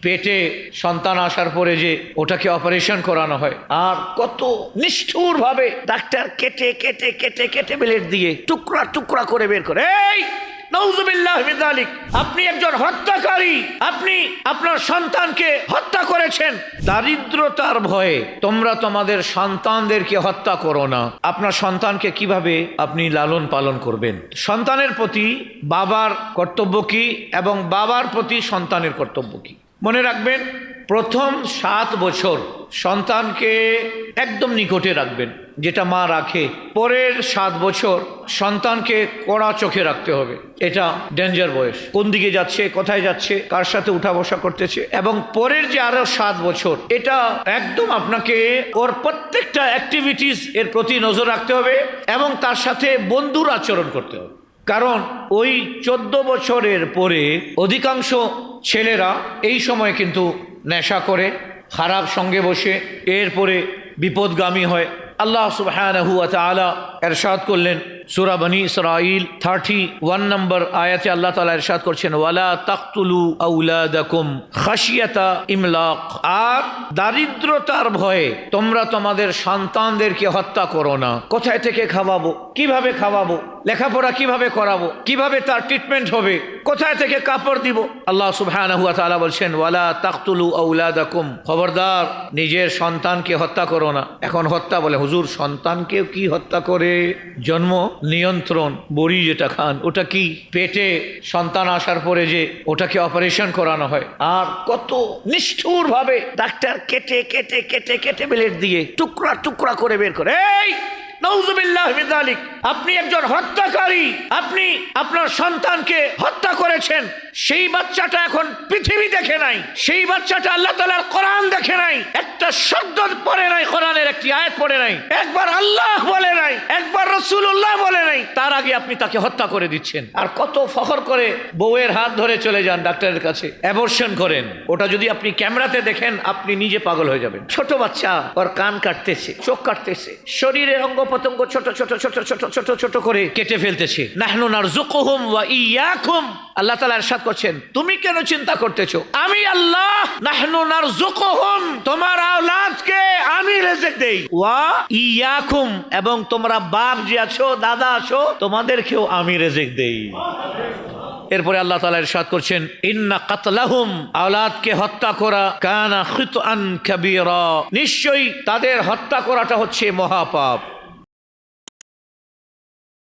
পেটে সন্তান আসার পরে যে ওটাকে অপারেশন করানো হয়, আর কত নিষ্ঠুরভাবে ডাক্তার কেটে কেটে কেটে কেটে ব্লেড দিয়ে টুকরা টুকরা করে বের করে। এই নাউযুবিল্লাহ মিন যালিক, আপনি একজন হত্যাকারী, আপনি আপনার সন্তানকে হত্যা করেছেন। দারিদ্রতার ভয়ে তোমরা তোমাদের সন্তানদেরকে হত্যা করো না। আপনার সন্তানকে কিভাবে আপনি লালন পালন করবেন? সন্তানের প্রতি বাবার কর্তব্য কি এবং বাবার প্রতি সন্তানের কর্তব্য কি? মনে রাখবেন, প্রথম 7 বছর সন্তানকে একদম নিকটে রাখবেন, যেটা মা রাখে। পরের 7 বছর সন্তানকে কড়া চোখে রাখতে হবে। এটা ডেঞ্জার বয়স, কোন দিকে যাচ্ছে, কোথায় যাচ্ছে, কার সাথে উঠা বসা করতেছে। এবং পরের যে আরো 7 বছর, এটা একদম আপনাকে ওর প্রত্যেকটা অ্যাক্টিভিটিস এর প্রতি নজর রাখতে হবে এবং তার সাথে বন্ধুর আচরণ করতে হবে। কারণ ওই 14 বছরের পরে অধিকাংশ ছেলেরা এই সময় কিন্তু নেশা করে, খারাপ সঙ্গে বসে, এরপরে বিপদগামী হয়। আল্লাহ সুবহানাহু ওয়া তাআলা ইরশাদ করলেন সূরা বনী ইসরাঈল 31 নম্বর আয়াতে আল্লাহ তাআলা ইরশাদ করছেন, ওয়ালা তাকতুলু আওলাদাকুম খাশিয়াতা ইমলাক। আর দারিদ্রতার ভয়ে তোমরা তোমাদের সন্তানদেরকে হত্যা করো না। কোথায় থেকে খাওয়াবো, কিভাবে খাওয়াবো, লেখাপড়া কিভাবে করাবো, কিভাবে তার ট্রিটমেন্ট হবে, কোথায় থেকে কাপড় দিব? আল্লাহ সুবহানাহু ওয়া তাআলা বলছেন, ওয়ালা তাকতুলু আওলাদাকুম, খবরদার নিজের সন্তানকে হত্যা করো না। এখন হত্যা বলে, হুজুর সন্তানকেও কি হত্যা করে? জন্ম নিয়ন্ত্রণ বড়ি যেটা খান, ওটা কি? পেটে সন্তান আসার পরে যে ওটাকে অপারেশন করানো হয়, আর কত নিষ্ঠুরভাবে ডাক্তার কেটে কেটে কেটে কেটে ব্লেড দিয়ে টুকরা টুকরা করে বের করে। এই নাউযুবিল্লাহ মিন যালিক, আপনি একজন হত্যাকারী, আপনি আপনার সন্তানকে হত্যা করেছেন। সেই বাচ্চাটা এখন পৃথিবী দেখে নাই, সেই বাচ্চাটা আল্লাহ তাআলার কোরআন দেখে নাই, একটা শব্দ পড়ে নাই, কোরআনের একটি আয়াত পড়ে নাই, একবার আল্লাহ বলে নাই, একবার রাসূলুল্লাহ বলে নাই, তার আগে আপনি তাকে হত্যা করে দিচ্ছেন। আর কত ফখর করে বউয়ের হাত ধরে চলে যান ডাক্তারের কাছে, অ্যাবর্শন করেন। ওটা যদি আপনি ক্যামেরাতে দেখেন, আপনি নিজে পাগল হয়ে যাবেন। ছোট বাচ্চা, ওর কান কাটতেছে, চোখ কাটতেছে, শরীরের অঙ্গ পতঙ্গ ছোট ছোট ছোট ছোট ছোট ছোট করে কেটে ফেলতেছে। নাহনু নারযুকুহুম ওয়া ইয়্যাকুম, আল্লাহ তাআলা ইরশাদ করছেন, তুমি কেন চিন্তা করতেছো? আমি আল্লাহ নাহনু নারযুকুহুম, তোমার আওলাদকে আমি রিজিক দেই, ওয়া ইয়্যাকুম, এবং তোমরা বাপ যে আছো, দাদা আছো, তোমাদেরকেও আমি রিজিক দেই। এরপরে আল্লাহ তাআলা ইরশাদ করছেন, ইন্না কাতলাহুম, আওলাদকে হত্যা করা, কানা খিতআন কাবীরা, নিশ্চয়ই তাদের হত্যা করাটা হচ্ছে মহাপাপ।